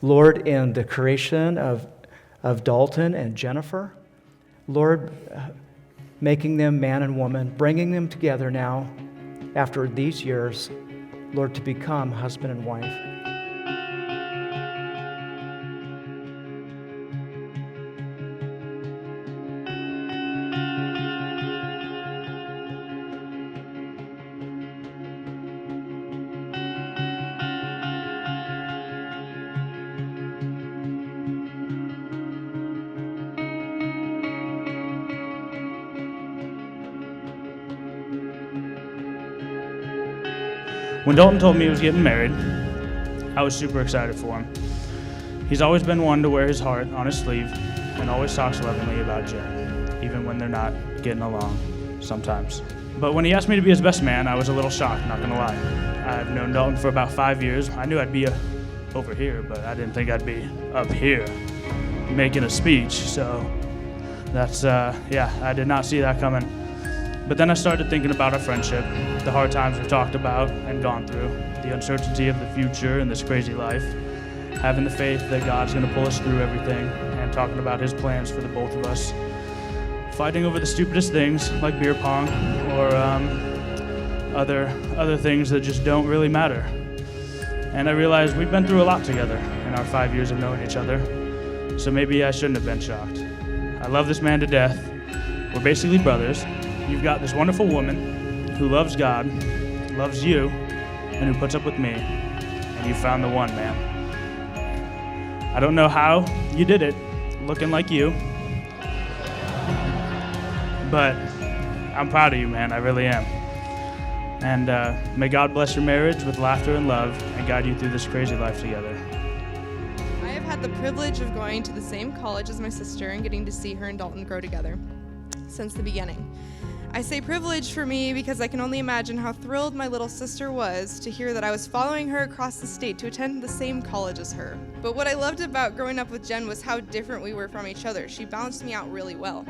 Lord, in the creation of Dalton and Jennifer, Lord, making them man and woman, bringing them together now after these years, Lord, to become husband and wife. When Dalton told me he was getting married, I was super excited for him. He's always been one to wear his heart on his sleeve and always talks lovingly about Jen, even when they're not getting along sometimes. But when he asked me to be his best man, I was a little shocked, not gonna lie. I've known Dalton for about 5 years. I knew I'd be over here, but I didn't think I'd be up here making a speech. So that's, I did not see that coming. But then I started thinking about our friendship, the hard times we've talked about and gone through, the uncertainty of the future and this crazy life, having the faith that God's gonna pull us through everything, and talking about his plans for the both of us, fighting over the stupidest things like beer pong or other things that just don't really matter. And I realized we've been through a lot together in our 5 years of knowing each other, so maybe I shouldn't have been shocked. I love this man to death. We're basically brothers. You've got this wonderful woman who loves God, loves you, and who puts up with me, and you found the one, man. I don't know how you did it, looking like you, but I'm proud of you, man, I really am. And may God bless your marriage with laughter and love and guide you through this crazy life together. I have had the privilege of going to the same college as my sister and getting to see her and Dalton grow together since the beginning. I say privilege for me because I can only imagine how thrilled my little sister was to hear that I was following her across the state to attend the same college as her. But what I loved about growing up with Jen was how different we were from each other. She balanced me out really well.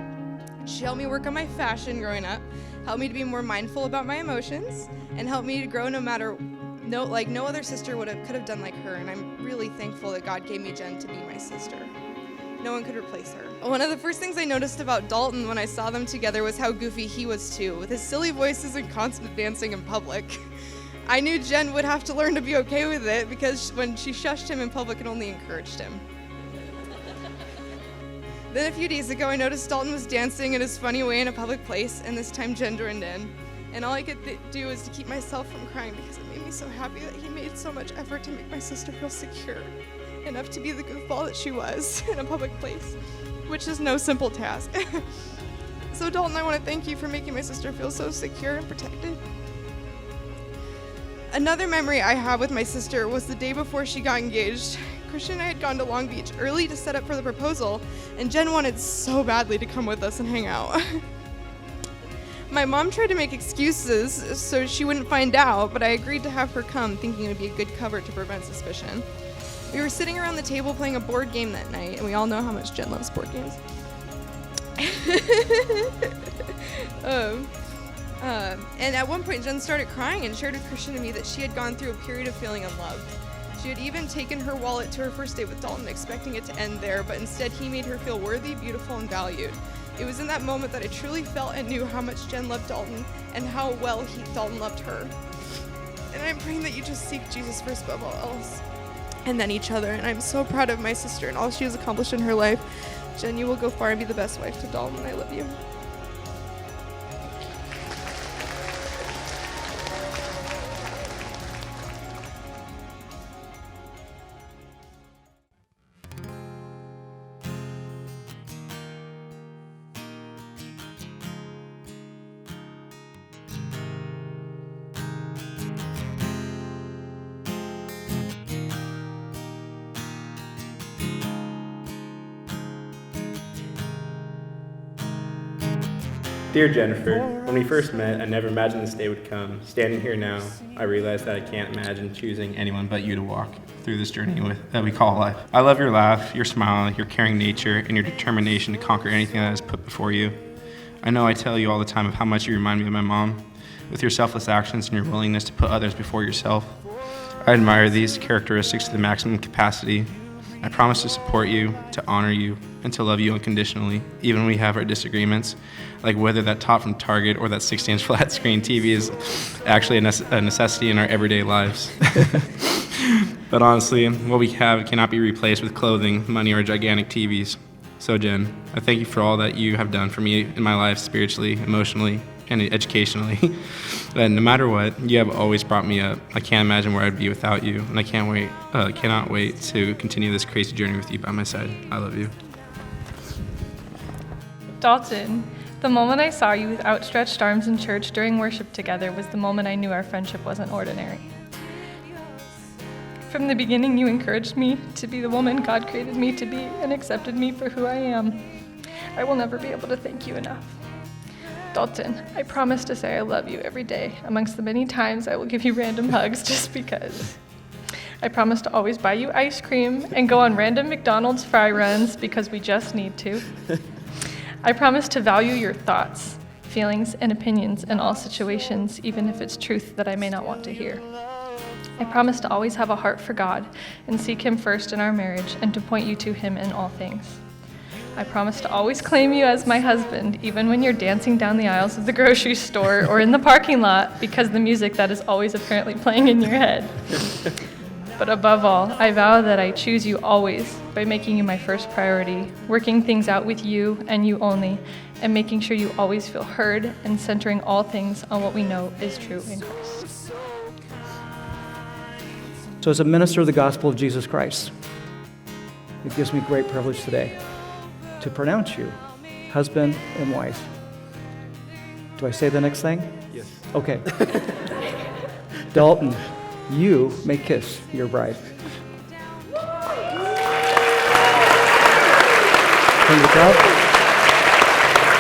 She helped me work on my fashion growing up, helped me to be more mindful about my emotions, and helped me to grow like no other sister could have done like her, and I'm really thankful that God gave me Jen to be my sister. No one could replace her. One of the first things I noticed about Dalton when I saw them together was how goofy he was too, with his silly voices and constant dancing in public. I knew Jen would have to learn to be okay with it because when she shushed him in public, it only encouraged him. Then a few days ago, I noticed Dalton was dancing in his funny way in a public place, and this time Jen joined in. And all I could do was to keep myself from crying because it made me so happy that he made so much effort to make my sister feel secure enough to be the goofball that she was in a public place, which is no simple task. So Dalton, I want to thank you for making my sister feel so secure and protected. Another memory I have with my sister was the day before she got engaged. Christian and I had gone to Long Beach early to set up for the proposal, and Jen wanted so badly to come with us and hang out. My mom tried to make excuses so she wouldn't find out, but I agreed to have her come, thinking it would be a good cover to prevent suspicion. We were sitting around the table playing a board game that night, and we all know how much Jen loves board games. And at one point, Jen started crying and shared with Christian and me that she had gone through a period of feeling unloved. She had even taken her wallet to her first date with Dalton, expecting it to end there, but instead he made her feel worthy, beautiful, and valued. It was in that moment that I truly felt and knew how much Jen loved Dalton and how well Dalton loved her. And I'm praying that you just seek Jesus first above all else, and then each other. And I'm so proud of my sister and all she has accomplished in her life. Jen, you will go far and be the best wife to Dalton. I love you. Dear Jennifer, when we first met, I never imagined this day would come. Standing here now, I realize that I can't imagine choosing anyone but you to walk through this journey that we call life. I love your laugh, your smile, your caring nature, and your determination to conquer anything that is put before you. I know I tell you all the time of how much you remind me of my mom, with your selfless actions and your willingness to put others before yourself. I admire these characteristics to the maximum capacity. I promise to support you, to honor you, and to love you unconditionally, even when we have our disagreements, like whether that top from Target or that 60-inch flat screen TV is actually a necessity in our everyday lives. But honestly, what we have cannot be replaced with clothing, money, or gigantic TVs. So Jen, I thank you for all that you have done for me in my life spiritually, emotionally, and educationally. And no matter what, you have always brought me up. I can't imagine where I'd be without you, and I cannot wait to continue this crazy journey with you by my side. I love you. Dalton, the moment I saw you with outstretched arms in church during worship together was the moment I knew our friendship wasn't ordinary. From the beginning, you encouraged me to be the woman God created me to be and accepted me for who I am. I will never be able to thank you enough. Dalton, I promise to say I love you every day, amongst the many times I will give you random hugs just because. I promise to always buy you ice cream and go on random McDonald's fry runs because we just need to. I promise to value your thoughts, feelings, and opinions in all situations, even if it's truth that I may not want to hear. I promise to always have a heart for God and seek Him first in our marriage and to point you to Him in all things. I promise to always claim you as my husband, even when you're dancing down the aisles of the grocery store or in the parking lot because the music that is always apparently playing in your head. But above all, I vow that I choose you always by making you my first priority, working things out with you and you only, and making sure you always feel heard and centering all things on what we know is true in Christ. So as a minister of the gospel of Jesus Christ, it gives me great privilege today to pronounce you husband and wife. Do I say the next thing? Yes. Okay. Dalton, you may kiss your bride. Turn to the crowd.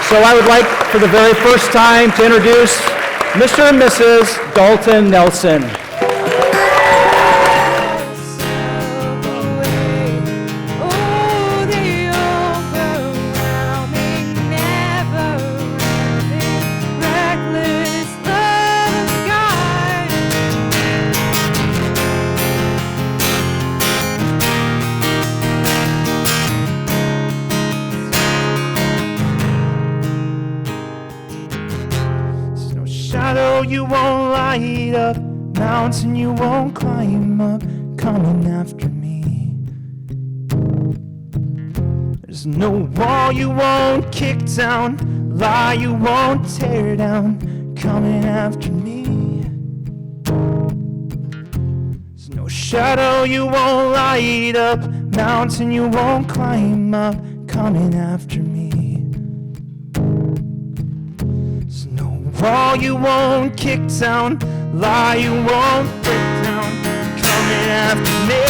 So I would like for the very first time to introduce Mr. and Mrs. Dalton Nelson. You won't light up, mountain you won't climb up, coming after me. There's no wall you won't kick down, lie you won't tear down, coming after me. There's no shadow you won't light up, mountain you won't climb up, coming after me. Wall you won't kick down, lie you won't break down, coming after me.